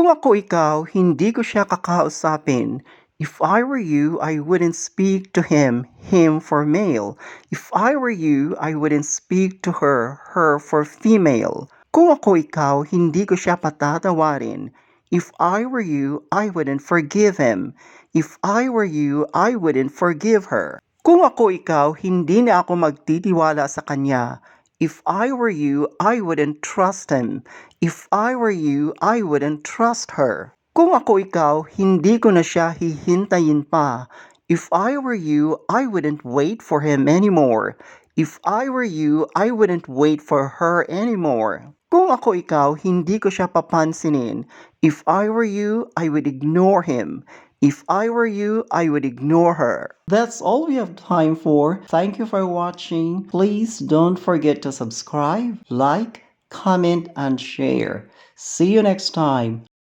Kung ako ikaw, hindi ko siya kakausapin. If I were you, I wouldn't speak to him for male. If I were you, I wouldn't speak to her for female. Kung ako ikaw, hindi ko siya patatawarin. If I were you, I wouldn't forgive him. If I were you, I wouldn't forgive her. Kung ako ikaw, hindi na ako magtitiwala sa kanya. If I were you, I wouldn't trust him. If I were you, I wouldn't trust her. Kung ako ikaw, hindi ko na siya hihintayin pa. If I were you, I wouldn't wait for him anymore. If I were you, I wouldn't wait for her anymore. Kung ako ikaw, hindi ko siya papansinin. If I were you, I would ignore him. If I were you, I would ignore her. That's all we have time for. Thank you for watching. Please don't forget to subscribe, like, comment, and share. See you next time.